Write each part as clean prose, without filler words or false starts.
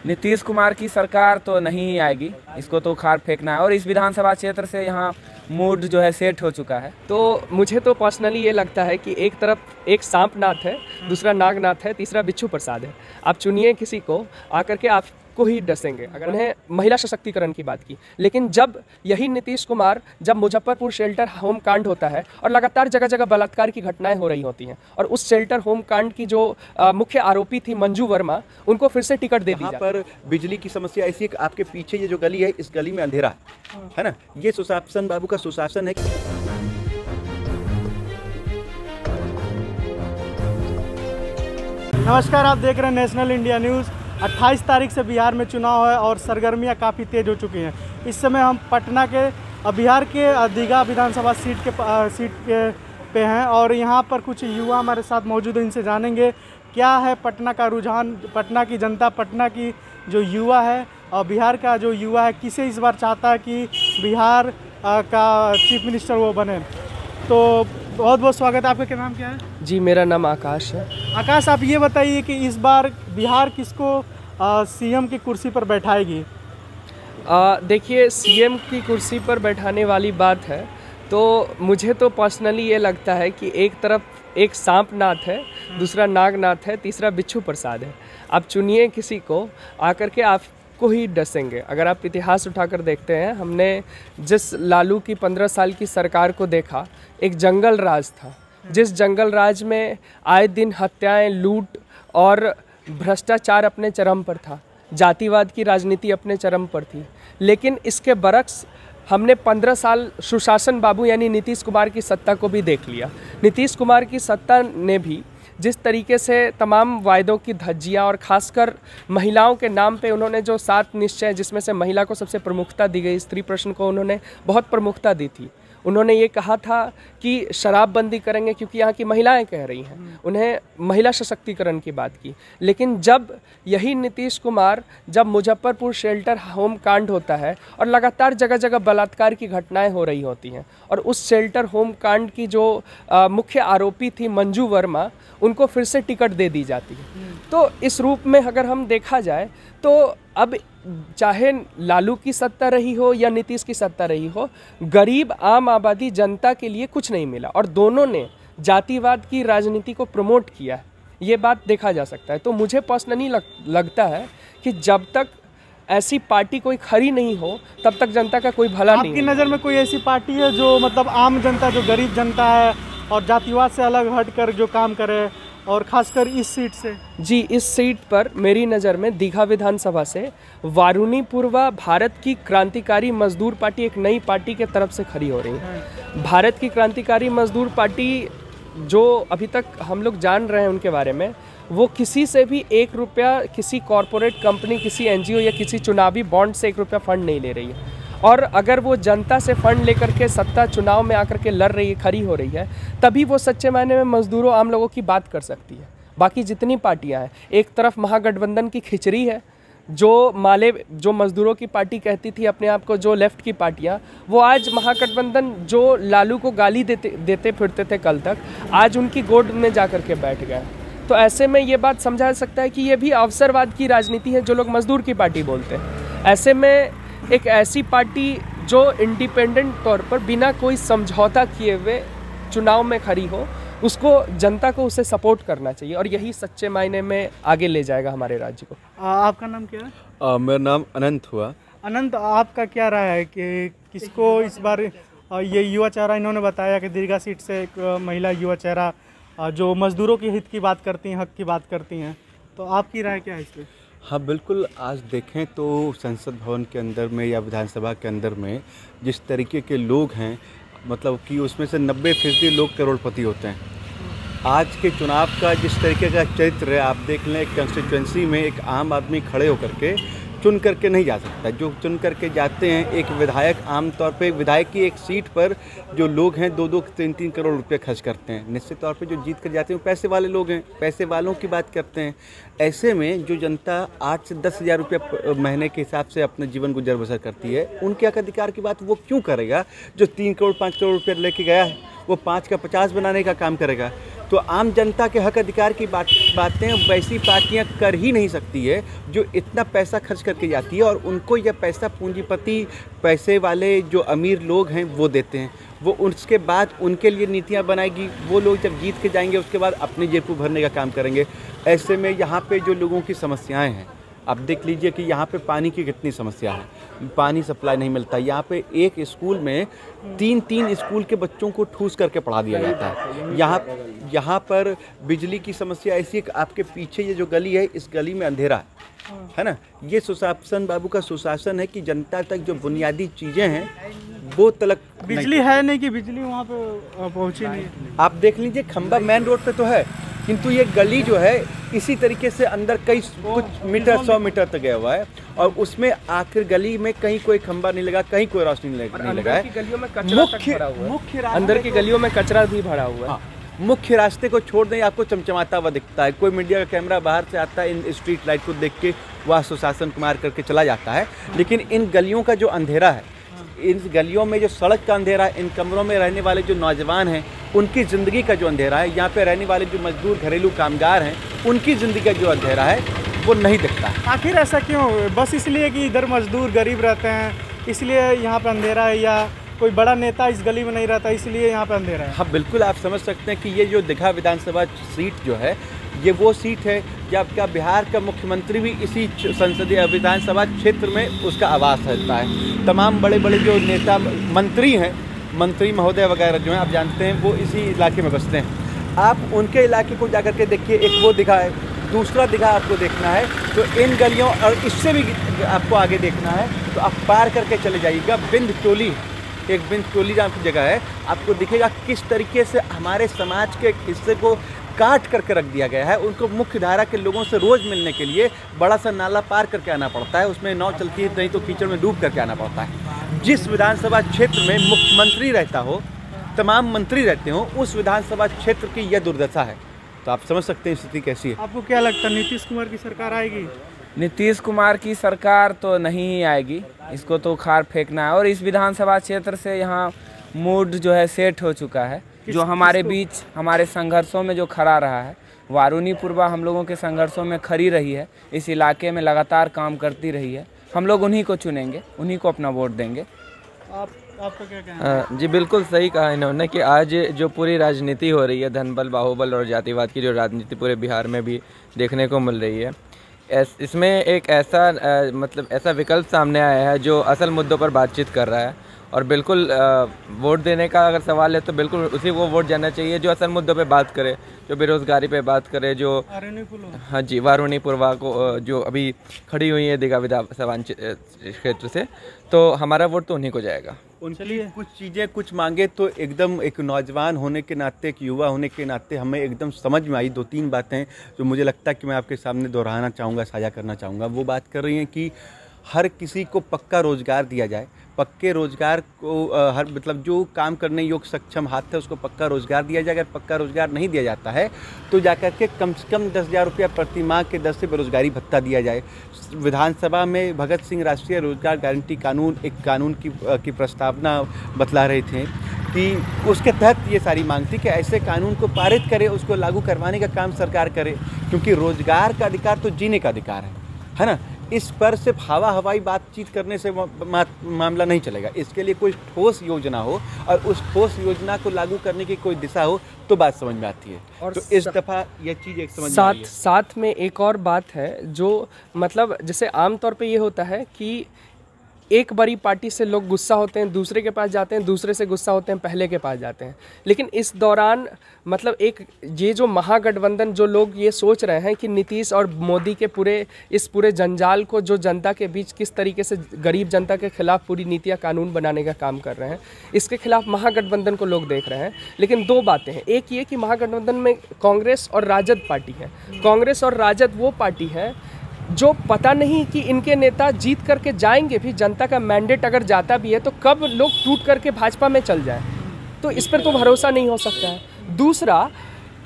नीतीश कुमार की सरकार तो नहीं आएगी, इसको तो उखाड़ फेंकना है। और इस विधानसभा क्षेत्र से यहाँ मूड जो है सेट हो चुका है। तो मुझे तो पर्सनली ये लगता है कि एक तरफ एक सांपनाथ है, दूसरा नागनाथ है, तीसरा बिच्छू प्रसाद है। आप चुनिए किसी को, आकर के आपको ही डसेंगे। अगर उन्हें महिला सशक्तिकरण की बात की, लेकिन जब यही नीतीश कुमार, जब मुजफ्फरपुर शेल्टर होम कांड होता है और लगातार जगह जगह बलात्कार की घटनाएं हो रही होती हैं, और उस शेल्टर होम कांड की जो मुख्य आरोपी थी मंजू वर्मा, उनको फिर से टिकट दे दी जाती है। पर बिजली की समस्या ऐसी है कि आपके पीछे ये जो गली है, इस गली में अंधेरा है ना। ये सुशासन बाबू का सुशासन है। नमस्कार, आप देख रहे हैं नेशनल इंडिया न्यूज़। 28 तारीख से बिहार में चुनाव है और सरगर्मियां काफ़ी तेज़ हो चुकी हैं। इस समय हम पटना के बिहार के दीघा विधानसभा सीट पे हैं और यहाँ पर कुछ युवा हमारे साथ मौजूद हैं। इनसे जानेंगे क्या है पटना का रुझान, पटना की जनता, पटना की जो युवा है और बिहार का जो युवा है, किसे इस बार चाहता है कि बिहार का चीफ मिनिस्टर वो बने। तो बहुत बहुत स्वागत है। आपका क्या नाम क्या है? जी, मेरा नाम आकाश है। आकाश, आप ये बताइए कि इस बार बिहार किसको सीएम की कुर्सी पर बैठाएगी? देखिए, सीएम की कुर्सी पर बैठाने वाली बात है तो मुझे तो पर्सनली ये लगता है कि एक तरफ एक सांपनाथ है, दूसरा नागनाथ है, तीसरा बिच्छू प्रसाद है। आप चुनिए किसी को, आकर के आपको ही डसेंगे। अगर आप इतिहास उठाकर देखते हैं, हमने जिस लालू की 15 साल की सरकार को देखा, एक जंगल राज था, जिस जंगल राज में आए दिन हत्याएं, लूट और भ्रष्टाचार अपने चरम पर था, जातिवाद की राजनीति अपने चरम पर थी। लेकिन इसके बरक्स हमने 15 साल सुशासन बाबू यानी नीतीश कुमार की सत्ता को भी देख लिया। नीतीश कुमार की सत्ता ने भी जिस तरीके से तमाम वायदों की धज्जियाँ और ख़ासकर महिलाओं के नाम पे उन्होंने जो 7 निश्चय, जिसमें से महिला को सबसे प्रमुखता दी गई, स्त्री प्रश्न को उन्होंने बहुत प्रमुखता दी थी। उन्होंने ये कहा था कि शराबबंदी करेंगे क्योंकि यहाँ की महिलाएं कह रही हैं, उन्हें महिला सशक्तिकरण की बात की। लेकिन जब यही नीतीश कुमार, जब मुजफ्फरपुर शेल्टर होम कांड होता है और लगातार जगह जगह बलात्कार की घटनाएं हो रही होती हैं, और उस शेल्टर होम कांड की जो मुख्य आरोपी थी मंजू वर्मा, उनको फिर से टिकट दे दी जाती है। तो इस रूप में अगर हम देखा जाए तो अब चाहे लालू की सत्ता रही हो या नीतीश की सत्ता रही हो, गरीब आम आबादी जनता के लिए कुछ नहीं मिला और दोनों ने जातिवाद की राजनीति को प्रमोट किया है। ये बात देखा जा सकता है। तो मुझे पर्सनली लगता है कि जब तक ऐसी पार्टी कोई खड़ी नहीं हो तब तक जनता का कोई भला नहीं। आपकी नज़र में कोई ऐसी पार्टी है जो मतलब आम जनता, जो गरीब जनता है और जातिवाद से अलग हटकर जो काम करे, और खासकर इस सीट से? जी, इस सीट पर मेरी नज़र में दीघा विधानसभा से वारुणी पूर्वा भारत की क्रांतिकारी मजदूर पार्टी एक नई पार्टी के तरफ से खड़ी हो रही है। भारत की क्रांतिकारी मजदूर पार्टी, जो अभी तक हम लोग जान रहे हैं उनके बारे में, वो किसी से भी 1 रुपया, किसी कॉरपोरेट कंपनी, किसी एनजीओ या किसी चुनावी बॉन्ड से 1 रुपया फंड नहीं ले रही है। और अगर वो जनता से फंड लेकर के सत्ता चुनाव में आकर के लड़ रही है, खड़ी हो रही है, तभी वो सच्चे मायने में मजदूरों, आम लोगों की बात कर सकती है। बाकी जितनी पार्टियां हैं, एक तरफ महागठबंधन की खिचड़ी है, जो मजदूरों की पार्टी कहती थी अपने आप को, जो लेफ्ट की पार्टियां, वो आज महागठबंधन जो लालू को गाली देते फिरते थे कल तक, आज उनकी गोद में जाकर के बैठ गए। तो ऐसे में ये बात समझा सकता है कि ये भी अवसरवाद की राजनीति है, जो लोग मजदूर की पार्टी बोलते हैं। ऐसे में एक ऐसी पार्टी जो इंडिपेंडेंट तौर पर बिना कोई समझौता किए हुए चुनाव में खड़ी हो, उसको, जनता को उसे सपोर्ट करना चाहिए और यही सच्चे मायने में आगे ले जाएगा हमारे राज्य को। आपका नाम क्या है? मेरा नाम अनंत हुआ। अनंत, आपका क्या राय है कि किसको इस बार ये युवा चेहरा, इन्होंने बताया कि दीघा सीट से एक महिला युवा चेहरा जो मजदूरों के हित की बात करती हैं, हक की बात करती हैं, तो आपकी राय क्या है इस पर? हाँ बिल्कुल, आज देखें तो संसद भवन के अंदर में या विधानसभा के अंदर में जिस तरीके के लोग हैं, मतलब कि उसमें से 90% लोग करोड़पति होते हैं। आज के चुनाव का जिस तरीके का चरित्र है, आप देख लें, कंस्टिट्यूंसी में एक आम आदमी खड़े होकर के चुन करके नहीं जा सकता। जो चुन करके जाते हैं, एक विधायक, आमतौर पे विधायक की एक सीट पर जो लोग हैं 2-2, 3-3 करोड़ रुपए खर्च करते हैं। निश्चित तौर पे जो जीत कर जाते हैं वो पैसे वाले लोग हैं, पैसे वालों की बात करते हैं। ऐसे में जो जनता 8 से 10 हज़ार रुपये महीने के हिसाब से अपने जीवन गुजर बसर करती है, उनके हक अधिकार की बात वो क्यों करेगा? जो 3 करोड़ 5 करोड़ रुपये लेके गया है वो 5 का 50 बनाने का काम करेगा। तो आम जनता के हक अधिकार की बातें वैसी पार्टियां कर ही नहीं सकती है जो इतना पैसा खर्च करके जाती है, और उनको यह पैसा पूंजीपति, पैसे वाले जो अमीर लोग हैं वो देते हैं। वो उसके बाद उनके लिए नीतियां बनाएगी। वो लोग जब जीत के जाएंगे उसके बाद अपनी जेब को भरने का काम करेंगे। ऐसे में यहाँ पे जो लोगों की समस्याएं हैं, आप देख लीजिए कि यहाँ पे पानी की कितनी समस्या है, पानी सप्लाई नहीं मिलता। यहाँ पे एक स्कूल में 3 स्कूल के बच्चों को ठूस करके पढ़ा दिया जाता है। यहाँ पर बिजली की समस्या ऐसी है कि आपके पीछे ये जो गली है, इस गली में अंधेरा है ना। ये सुशासन बाबू का सुशासन है कि जनता तक जो बुनियादी चीज़ें हैं वो तलक बिजली है नहीं कि बिजली वहाँ पे पहुँची नहीं। आप देख लीजिए खंबा मेन रोड पे तो है, किंतु ये गली जो है इसी तरीके से अंदर कई कुछ मीटर 100 मीटर तक गया हुआ है, और उसमें आखिर गली में कहीं कोई खंबा नहीं लगा, कहीं कोई रोशनी नहीं लगा है। अंदर की गलियों में कचरा भी भरा हुआ है। मुख्य रास्ते को छोड़ दें, आपको चमचमाता हुआ दिखता है। कोई मीडिया का कैमरा बाहर से आता है, इन स्ट्रीट लाइट को देख के वह सुशासन कुमार करके चला जाता है। लेकिन इन गलियों का जो अंधेरा है, इन गलियों में जो सड़क का अंधेरा है, इन कमरों में रहने वाले जो नौजवान हैं उनकी ज़िंदगी का जो अंधेरा है, यहाँ पे रहने वाले जो मजदूर घरेलू कामगार हैं उनकी ज़िंदगी का जो अंधेरा है वो नहीं दिखता। आखिर ऐसा क्यों? बस इसलिए कि इधर मजदूर गरीब रहते हैं इसलिए यहाँ पे अंधेरा है, या कोई बड़ा नेता इस गली में नहीं रहता इसलिए यहाँ पे अंधेरा है? हाँ बिल्कुल, आप समझ सकते हैं कि ये जो दीघा विधानसभा सीट जो है ये वो सीट है जब क्या बिहार का मुख्यमंत्री भी इसी संसदीय विधानसभा क्षेत्र में उसका आवास रहता है। तमाम बड़े बड़े जो नेता मंत्री हैं, मंत्री महोदय वगैरह जो हैं आप जानते हैं वो इसी इलाके में बसते हैं। आप उनके इलाके को जाकर के देखिए, एक वो दीघा है, दूसरा दीघा आपको देखना है तो इन गलियों और इससे भी आपको आगे देखना है तो आप पार करके चले जाइएगा। बिंद टोली, एक बिंद टोली नाम की जगह है, आपको दिखेगा किस तरीके से हमारे समाज के हिस्से को काट करके रख दिया गया है। उनको मुख्य धारा के लोगों से रोज़ मिलने के लिए बड़ा सा नाला पार करके आना पड़ता है, उसमें नाव चलती है नहीं तो कीचड़ में डूब करके आना पड़ता है। जिस विधानसभा क्षेत्र में मुख्यमंत्री रहता हो, तमाम मंत्री रहते हो, उस विधानसभा क्षेत्र की यह दुर्दशा है। तो आप समझ सकते हैं स्थिति कैसी है। आपको क्या लगता है नीतीश कुमार की सरकार आएगी? नीतीश कुमार की सरकार तो नहीं आएगी, इसको तो उखाड़ फेंकना है। और इस विधानसभा क्षेत्र से यहाँ मूड जो है सेट हो चुका है। जो हमारे बीच हमारे संघर्षों में जो खड़ा रहा है, वारुणी पूर्वा हम लोगों के संघर्षों में खड़ी रही है, इस इलाके में लगातार काम करती रही है। हम लोग उन्हीं को चुनेंगे, उन्हीं को अपना वोट देंगे। आपका क्या कहना है? जी बिल्कुल सही कहा इन्होंने कि आज जो पूरी राजनीति हो रही है, धनबल, बाहुबल और जातिवाद की जो राजनीति पूरे बिहार में भी देखने को मिल रही है, इसमें एक ऐसा मतलब ऐसा विकल्प सामने आया है जो असल मुद्दों पर बातचीत कर रहा है। और बिल्कुल वोट देने का अगर सवाल है तो बिल्कुल उसी को वोट जाना चाहिए जो असल मुद्दों पे बात करे, जो बेरोज़गारी पे बात करे, जो हाँ जी वारुणी पूर्वा को जो अभी खड़ी हुई है दीघा विधानसभा क्षेत्र से, तो हमारा वोट तो उन्हीं को जाएगा। उनकी कुछ चीज़ें कुछ मांगे तो एकदम एक नौजवान होने के नाते, एक युवा होने के नाते हमें एकदम समझ में आई। 2-3 बातें जो मुझे लगता है कि मैं आपके सामने दोहराना चाहूँगा, साझा करना चाहूँगा। वो बात कर रही हैं कि हर किसी को पक्का रोज़गार दिया जाए, पक्के रोज़गार को हर मतलब जो काम करने योग्य सक्षम हाथ है उसको पक्का रोज़गार दिया जाए। अगर पक्का रोज़गार नहीं दिया जाता है तो जाकर के कम से कम 10,000 रुपया प्रति माह के दर से बेरोज़गारी भत्ता दिया जाए। विधानसभा में भगत सिंह राष्ट्रीय रोज़गार गारंटी कानून एक कानून की प्रस्तावना बतला रहे थे कि उसके तहत ये सारी मांग थी कि ऐसे कानून को पारित करे, उसको लागू करवाने का काम सरकार करे, क्योंकि रोज़गार का अधिकार तो जीने का अधिकार है ना। इस पर सिर्फ हवाई बातचीत करने से मामला नहीं चलेगा। इसके लिए कोई ठोस योजना हो और उस ठोस योजना को लागू करने की कोई दिशा हो तो बात समझ में आती है। और तो इस दफ़ा यह चीज़ एक समझ में आई है। साथ में एक और बात है जो मतलब जैसे आमतौर पे ये होता है कि एक बड़ी पार्टी से लोग गुस्सा होते हैं, दूसरे के पास जाते हैं, दूसरे से गुस्सा होते हैं, पहले के पास जाते हैं। लेकिन इस दौरान मतलब एक ये जो महागठबंधन जो लोग ये सोच रहे हैं कि नीतीश और मोदी के इस पूरे जंजाल को जो जनता के बीच किस तरीके से गरीब जनता के खिलाफ पूरी नीतियाँ कानून बनाने का काम कर रहे हैं, इसके खिलाफ महागठबंधन को लोग देख रहे हैं। लेकिन 2 बातें हैं। एक ये कि महागठबंधन में कांग्रेस और राजद पार्टी है। कांग्रेस और राजद वो पार्टी है जो पता नहीं कि इनके नेता जीत करके जाएंगे भी, जनता का मैंडेट अगर जाता भी है तो कब लोग टूट करके भाजपा में चल जाए, तो इस पर तो भरोसा नहीं हो सकता है। दूसरा,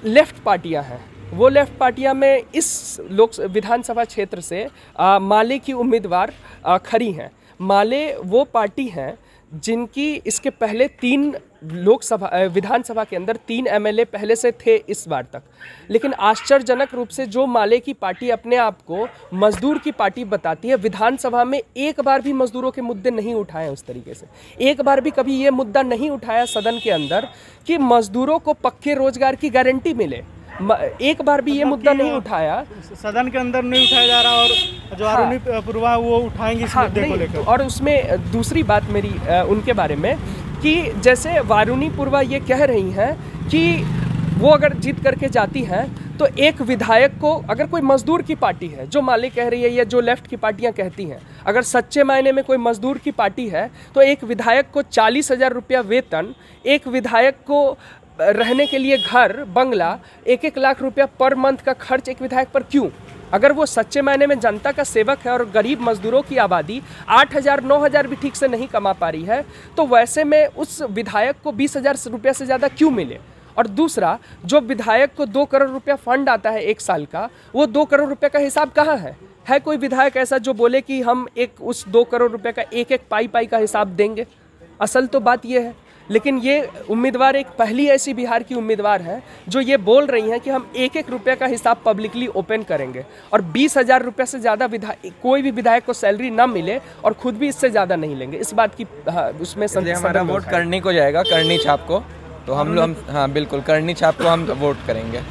लेफ्ट पार्टियां हैं, वो लेफ्ट पार्टियां में इस विधानसभा क्षेत्र से माले की उम्मीदवार खड़ी हैं। माले वो पार्टी हैं जिनकी इसके पहले 3 विधानसभा के अंदर 3 एमएलए पहले से थे इस बार तक। लेकिन आश्चर्यजनक रूप से जो माले की पार्टी अपने आप को मजदूर की पार्टी बताती है, विधानसभा में एक बार भी मजदूरों के मुद्दे नहीं उठाए उस तरीके से। एक बार भी कभी ये मुद्दा नहीं उठाया सदन के अंदर कि मजदूरों को पक्के रोजगार की गारंटी मिले। एक बार भी ये मुद्दा नहीं उठाया, सदन के अंदर नहीं उठाया जा रहा, और जो आरुनी पुरवा वो उठाएंगे इस मुद्दे को लेकर। और उसमें दूसरी बात मेरी उनके बारे में कि जैसे वारुणी पुरवा ये कह रही हैं कि वो अगर जीत करके जाती हैं तो एक विधायक को, अगर कोई मजदूर की पार्टी है जो माले कह रही है या जो लेफ्ट की पार्टियां कहती हैं, अगर सच्चे मायने में कोई मजदूर की पार्टी है तो एक विधायक को 40,000 रुपया वेतन, एक विधायक को रहने के लिए घर बंगला, 1-1 लाख रुपया पर मंथ का खर्च एक विधायक पर क्यों? अगर वो सच्चे मायने में जनता का सेवक है और गरीब मजदूरों की आबादी 8,000-9,000 भी ठीक से नहीं कमा पा रही है, तो वैसे में उस विधायक को 20,000 रुपया से ज़्यादा क्यों मिले? और दूसरा, जो विधायक को 2 करोड़ रुपया फंड आता है 1 साल का, वो 2 करोड़ रुपये का हिसाब कहाँ है? है कोई विधायक ऐसा जो बोले कि हम उस 2 करोड़ रुपये का एक पाई का हिसाब देंगे? असल तो बात ये है। लेकिन ये उम्मीदवार एक पहली ऐसी बिहार की उम्मीदवार है जो ये बोल रही हैं कि हम 1-1 रुपये का हिसाब पब्लिकली ओपन करेंगे, और 20,000 रुपये से ज़्यादा कोई भी विधायक को सैलरी ना मिले और खुद भी इससे ज़्यादा नहीं लेंगे। इस बात की उसमें हमारा वोट करनी को जाएगा, करनी छाप को, तो हम हाँ बिल्कुल करनी छाप को हम वोट करेंगे।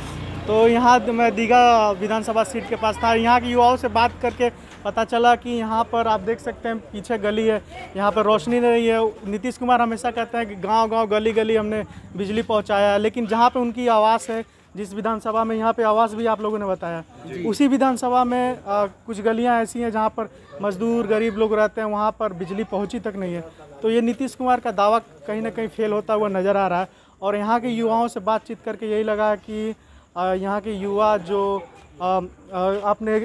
तो यहाँ मैं दीघा विधानसभा सीट के पास था, यहाँ के युवाओं से बात करके पता चला कि यहाँ पर आप देख सकते हैं पीछे गली है, यहाँ पर रोशनी नहीं है। नीतीश कुमार हमेशा कहते हैं कि गांव-गांव गली-गली हमने बिजली पहुँचाया है, लेकिन जहाँ पे उनकी आवास है, जिस विधानसभा में, यहाँ पे आवास भी आप लोगों ने बताया, उसी विधानसभा में कुछ गलियाँ ऐसी हैं जहाँ पर मजदूर गरीब लोग रहते हैं, वहाँ पर बिजली पहुँची तक नहीं है। तो ये नीतीश कुमार का दावा कहीं ना कहीं फेल होता हुआ नज़र आ रहा है। और यहाँ के युवाओं से बातचीत करके यही लगा कि यहाँ के युवा जो आपने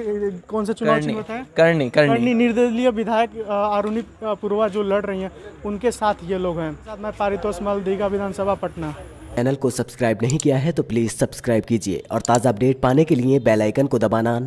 कौन से चुनाव चिन्ह बताया? करनी निर्दलीय विधायक आरुनी पुरवा जो लड़ रही हैं, उनके साथ ये लोग हैं। साथ मैं पारितोष मल, दीघा विधानसभा, पटना। चैनल को सब्सक्राइब नहीं किया है तो प्लीज़ सब्सक्राइब कीजिए और ताज़ा अपडेट पाने के लिए बेल आइकन को दबाना